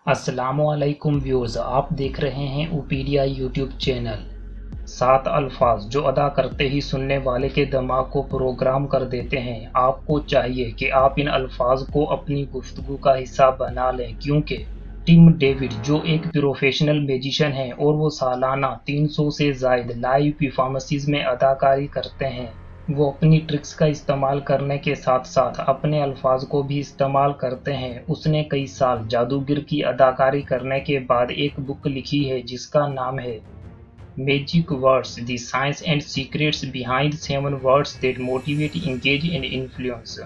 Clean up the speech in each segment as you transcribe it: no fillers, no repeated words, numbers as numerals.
अस्सलामुअलैकुम व्यूअर्स, आप देख रहे हैं उपेडिया यूट्यूब चैनल। 7 अल्फाज जो अदा करते ही सुनने वाले के दिमाग को प्रोग्राम कर देते हैं। आपको चाहिए कि आप इन अल्फाज को अपनी गुफ्तगू का हिस्सा बना लें, क्योंकि टिम डेविड जो एक प्रोफेशनल म्यूजिशियन है और वो सालाना 300 से ज़ायद लाइव परफॉर्मेंसेस में अदाकारी करते हैं, वो अपनी ट्रिक्स का इस्तेमाल करने के साथ साथ अपने अल्फाज को भी इस्तेमाल करते हैं। उसने कई साल जादूगर की अदाकारी करने के बाद एक बुक लिखी है जिसका नाम है magic words, the science and secrets behind 7 words that motivate, engage and influence.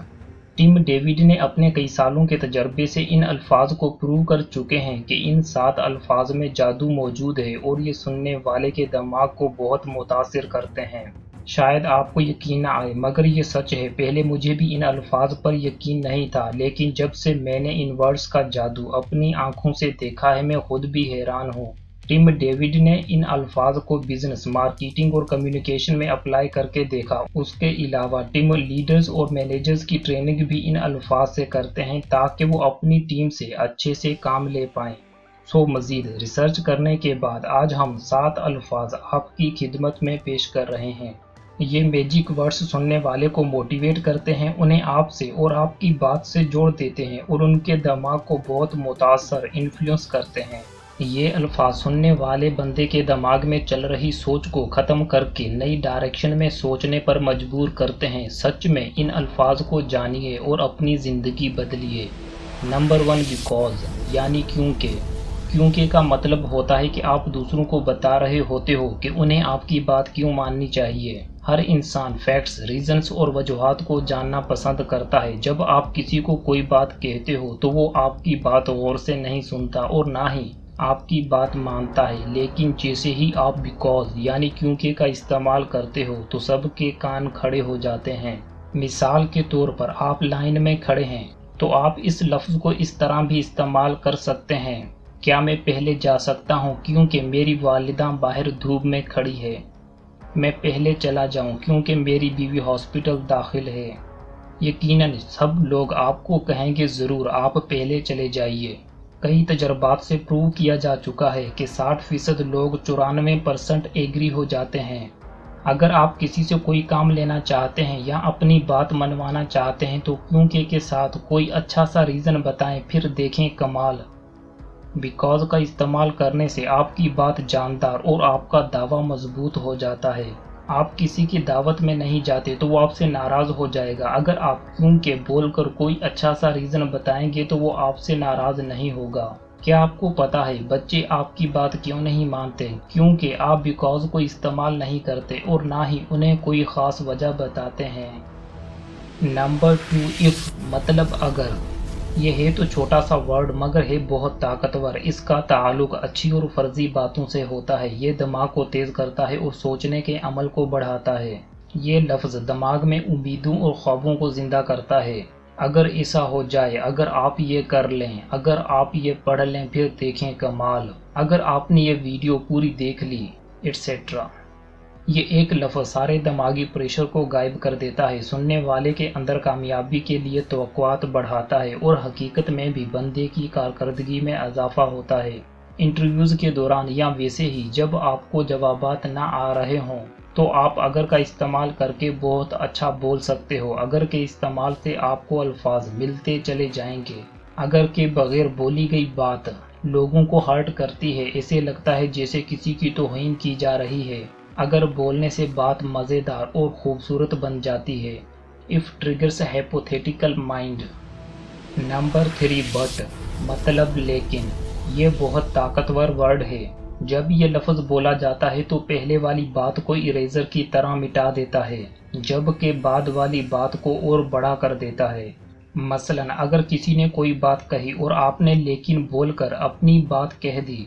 Tim David ने अपने कई सालों के तजर्बे से इन अल्फाज को प्रूव कर चुके हैं कि इन 7 अल्फाज में जादू मौजूद है और ये सुनने वाले के दिमाग को बहुत मुतासिर करते हैं। शायद आपको यकीन न आए मगर ये सच है। पहले मुझे भी इन अल्फाज पर यकीन नहीं था, लेकिन जब से मैंने इन वर्ड्स का जादू अपनी आंखों से देखा है, मैं खुद भी हैरान हूँ। टिम डेविड ने इन अल्फाज को बिजनेस, मार्केटिंग और कम्युनिकेशन में अप्लाई करके देखा। उसके अलावा टिम लीडर्स और मैनेजर्स की ट्रेनिंग भी इन अल्फाज से करते हैं ताकि वो अपनी टीम से अच्छे से काम ले पाएं। सो मजीद रिसर्च करने के बाद आज हम 7 अल्फाज आपकी खिदमत में पेश कर रहे हैं। ये मैजिक वर्ड्स सुनने वाले को मोटिवेट करते हैं, उन्हें आपसे और आपकी बात से जोड़ देते हैं और उनके दिमाग को बहुत मुतासर, इन्फ्लुएंस करते हैं। ये अल्फाज सुनने वाले बंदे के दिमाग में चल रही सोच को ख़त्म करके नई डायरेक्शन में सोचने पर मजबूर करते हैं। सच में इन अल्फाज को जानिए और अपनी ज़िंदगी बदलिए। नंबर 1, बिकॉज यानी क्योंकि का मतलब होता है कि आप दूसरों को बता रहे होते हो कि उन्हें आपकी बात क्यों माननी चाहिए। हर इंसान फैक्ट्स, रीजंस और वजूहात को जानना पसंद करता है। जब आप किसी को कोई बात कहते हो तो वो आपकी बात गौर से नहीं सुनता और ना ही आपकी बात मानता है, लेकिन जैसे ही आप बिकॉज यानी क्योंकि का इस्तेमाल करते हो तो सबके कान खड़े हो जाते हैं। मिसाल के तौर पर आप लाइन में खड़े हैं तो आप इस लफ्ज़ को इस तरह भी इस्तेमाल कर सकते हैं, क्या मैं पहले जा सकता हूँ क्योंकि मेरी वालिदा बाहर धूप में खड़ी है। मैं पहले चला जाऊँ क्योंकि मेरी बीवी हॉस्पिटल दाखिल है। यकीनन सब लोग आपको कहेंगे ज़रूर आप पहले चले जाइए। कई तजर्बात से प्रूव किया जा चुका है कि 60% लोग 94% एग्री हो जाते हैं। अगर आप किसी से कोई काम लेना चाहते हैं या अपनी बात मनवाना चाहते हैं तो क्योंकि के साथ कोई अच्छा सा रीज़न बताएं, फिर देखें कमाल। बिकॉज का इस्तेमाल करने से आपकी बात जानदार और आपका दावा मजबूत हो जाता है। आप किसी की दावत में नहीं जाते तो वो आपसे नाराज़ हो जाएगा। अगर आप क्योंकि बोलकर कोई अच्छा सा रीज़न बताएंगे तो वो आपसे नाराज़ नहीं होगा। क्या आपको पता है बच्चे आपकी बात क्यों नहीं मानते? क्योंकि आप बिकॉज को इस्तेमाल नहीं करते और ना ही उन्हें कोई ख़ास वजह बताते हैं। नंबर 2, इफ़ मतलब अगर। यह है तो छोटा सा वर्ड मगर है बहुत ताकतवर। इसका ताल्लुक अच्छी और फर्जी बातों से होता है। ये दिमाग को तेज़ करता है और सोचने के अमल को बढ़ाता है। ये लफ्ज़ दिमाग में उम्मीदों और ख्वाबों को ज़िंदा करता है। अगर ऐसा हो जाए, अगर आप ये कर लें, अगर आप ये पढ़ लें, फिर देखें कमाल, अगर आपने ये वीडियो पूरी देख ली, एट्सेट्रा। ये एक लफ्ज़ सारे दिमागी प्रेशर को गायब कर देता है। सुनने वाले के अंदर कामयाबी के लिए तवक्कुआत बढ़ाता है और हकीकत में भी बंदे की कारकर्दगी में इजाफा होता है। इंटरव्यूज़ के दौरान या वैसे ही जब आपको जवाबात ना आ रहे हों तो आप अगर का इस्तेमाल करके बहुत अच्छा बोल सकते हो। अगर के इस्तेमाल से आपको अल्फाज मिलते चले जाएंगे। अगर के बगैर बोली गई बात लोगों को हर्ट करती है, ऐसे लगता है जैसे किसी की तौहीन की जा रही है। अगर बोलने से बात मज़ेदार और ख़ूबसूरत बन जाती है। If triggers hypothetical mind. Number 3, but मतलब लेकिन। ये बहुत ताकतवर वर्ड है। جب یہ لفظ بولا جاتا ہے تو پہلے والی بات کو اریزر کی طرح مٹا دیتا ہے، جبکہ بعد والی بات کو اور بڑا کر دیتا ہے۔ مثلاً اگر کسی نے کوئی بات کہی اور آپ نے لیکن بول کر اپنی بات کہہ دی،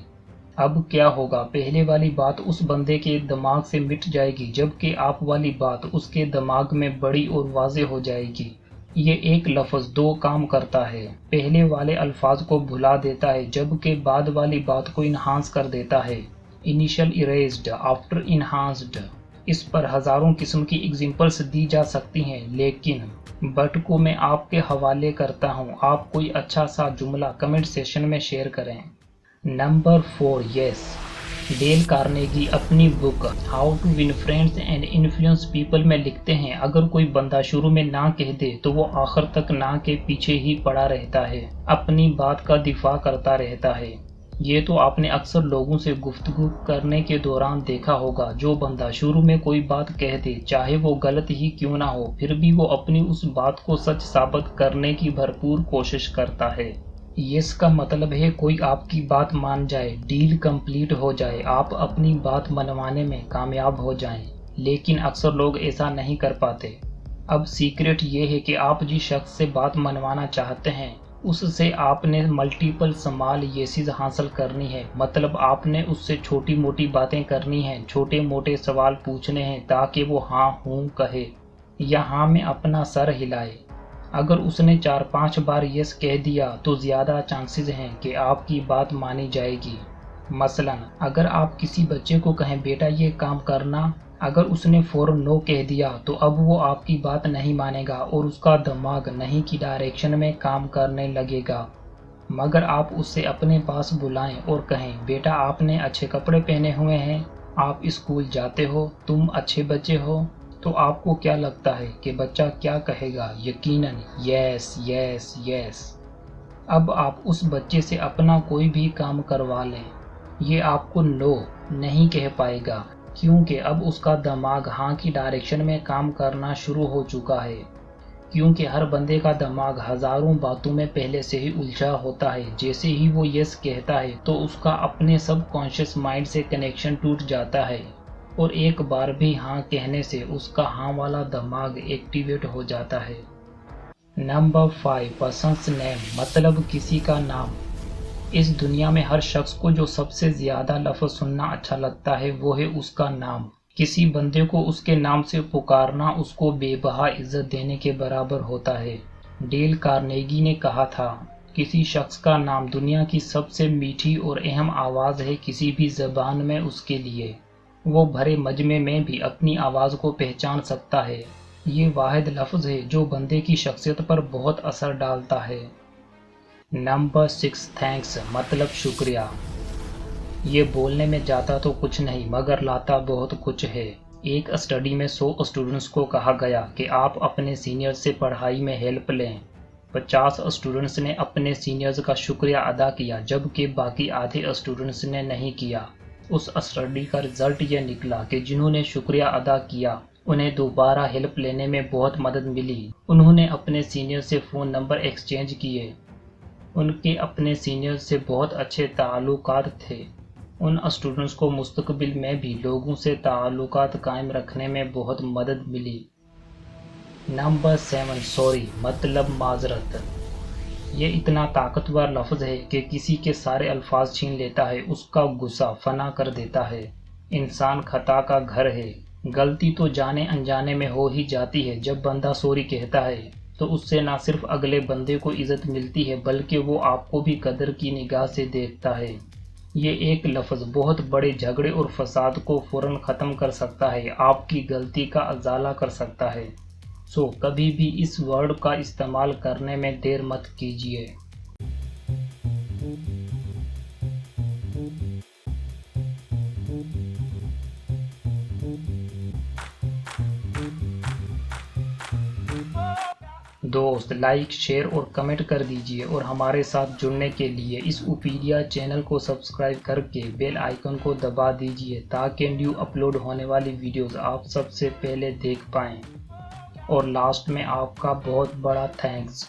اب کیا ہوگا؟ پہلے والی بات اس بندے کے دماغ سے مٹ جائے گی، جبکہ آپ والی بات اس کے دماغ میں بڑی اور واضح ہو جائے گی۔ یہ ایک لفظ دو کام کرتا ہے، پہلے والے الفاظ کو بھلا دیتا ہے جبکہ بعد والی بات کو انہانس کر دیتا ہے۔ انیشل اریزڈ آفٹر انہانسڈ۔ اس پر ہزاروں قسم کی ایگزامپلس دی جا سکتی ہیں، لیکن بٹ کو میں آپ کے حوالے کرتا ہوں۔ آپ کوئی اچھا سا جملہ کمنٹ سیکشن میں شیئر کریں۔ Number 4 yes. ڈیل کارنیگی اپنی book how to win friends and influence people میں لکھتے ہیں، اگر کوئی بندہ شروع میں نہ کہہ دے تو وہ آخر تک نہ کے پیچھے ہی پڑا رہتا ہے، اپنی بات کا دفاع کرتا رہتا ہے۔ یہ تو آپ نے اکثر لوگوں سے گفتگو کرنے کے دوران دیکھا ہوگا، جو بندہ شروع میں کوئی بات کہہ دے چاہے وہ غلط ہی کیوں نہ ہو، پھر بھی وہ اپنی اس بات کو سچ ثابت کرنے کی بھرپور کوشش کرتا ہے۔ یس کا مطلب ہے کوئی آپ کی بات مان جائے، ڈیل کمپلیٹ ہو جائے، آپ اپنی بات منوانے میں کامیاب ہو جائیں، لیکن اکثر لوگ ایسا نہیں کر پاتے۔ اب سیکرٹ یہ ہے کہ آپ جس شخص سے بات منوانا چاہتے ہیں اس سے آپ نے ملٹیپل سمال یسز حاصل کرنی ہے، مطلب آپ نے اس سے چھوٹی موٹی باتیں کرنی ہیں، چھوٹے موٹے سوال پوچھنے ہیں تاکہ وہ ہاں ہوں کہے یا ہاں میں اپنا سر ہلائے۔ اگر اس نے 4-5 بار یس کہہ دیا تو زیادہ چانسز ہیں کہ آپ کی بات مانی جائے گی۔ مثلاً اگر آپ کسی بچے کو کہیں بیٹا یہ کام کرنا، اگر اس نے فوراً نو کہہ دیا تو اب وہ آپ کی بات نہیں مانے گا اور اس کا دماغ نہیں کی ڈائریکشن میں کام کرنے لگے گا۔ مگر آپ اس سے اپنے پاس بلائیں اور کہیں بیٹا آپ نے اچھے کپڑے پہنے ہوئے ہیں، آپ اسکول جاتے ہو، تم اچھے بچے ہو، تو آپ کو کیا لگتا ہے کہ بچہ کیا کہے گا؟ یقیناً یس یس یس۔ اب آپ اس بچے سے اپنا کوئی بھی کام کروا لیں، یہ آپ کو نو نہیں کہہ پائے گا، کیونکہ اب اس کا دماغ ہاں کی ڈائریکشن میں کام کرنا شروع ہو چکا ہے۔ کیونکہ ہر بندے کا دماغ ہزاروں باتوں میں پہلے سے ہی الجھا ہوتا ہے، جیسے ہی وہ یس کہتا ہے تو اس کا اپنے سب کانشیس مائنڈ سے کنیکشن ٹوٹ جاتا ہے اور ایک بار بھی ہاں کہنے سے اس کا ہاں والا دماغ ایکٹیویٹ ہو جاتا ہے۔ نمبر 5 پرسنس نیم مطلب کسی کا نام۔ اس دنیا میں ہر شخص کو جو سب سے زیادہ لفظ سننا اچھا لگتا ہے وہ ہے اس کا نام۔ کسی بندے کو اس کے نام سے پکارنا اس کو بے بہا عزت دینے کے برابر ہوتا ہے۔ ڈیل کارنیگی نے کہا تھا، کسی شخص کا نام دنیا کی سب سے میٹھی اور اہم آواز ہے کسی بھی زبان میں اس کے لیے۔ وہ بھرے مجمع میں بھی اپنی آواز کو پہچان سکتا ہے۔ یہ واحد لفظ ہے جو بندے کی شخصیت پر بہت اثر ڈالتا ہے۔ نمبر 6 تھینکس مطلب شکریہ۔ یہ بولنے میں جاتا تو کچھ نہیں مگر لاتا بہت کچھ ہے۔ ایک اسٹڈی میں 100 اسٹوڈنٹس کو کہا گیا کہ آپ اپنے سینئر سے پڑھائی میں ہیلپ لیں۔ 50 اسٹوڈنٹس نے اپنے سینئرز کا شکریہ ادا کیا جبکہ باقی آدھے اسٹوڈنٹس نے نہیں کیا۔ اس اسٹڈی کا رزلٹ یہ نکلا کہ جنہوں نے شکریہ ادا کیا انہیں دوبارہ ہیلپ لینے میں بہت مدد ملی۔ انہوں نے اپنے سینئر سے فون نمبر ایکسچینج کیے۔ ان کے اپنے سینئر سے بہت اچھے تعلقات تھے۔ ان اسٹوڈنٹس کو مستقبل میں بھی لوگوں سے تعلقات قائم رکھنے میں بہت مدد ملی۔ نمبر 7 سوری مطلب معذرت۔ یہ اتنا طاقتور لفظ ہے کہ کسی کے سارے الفاظ چھین لیتا ہے، اس کا غصہ فنا کر دیتا ہے۔ انسان خطا کا گھر ہے، غلطی تو جانے انجانے میں ہو ہی جاتی ہے۔ جب بندہ سوری کہتا ہے تو اس سے نہ صرف اگلے بندے کو عزت ملتی ہے بلکہ وہ آپ کو بھی قدر کی نگاہ سے دیکھتا ہے۔ یہ ایک لفظ بہت بڑے جھگڑے اور فساد کو فوراً ختم کر سکتا ہے، آپ کی غلطی کا ازالہ کر سکتا ہے۔ کبھی بھی اس ورڈ کا استعمال کرنے میں دیر مت کیجیے۔ دوست لائک، شیئر اور کمنٹ کر دیجیے اور ہمارے ساتھ جڑنے کے لیے اس اوپیڈیا چینل کو سبسکرائب کر کے بیل آئیکن کو دبا دیجیے تاکہ نیو اپلوڈ ہونے والی ویڈیوز آپ سب سے پہلے دیکھ پائیں۔ اور لاسٹ میں آپ کا بہت بڑا تھینکس۔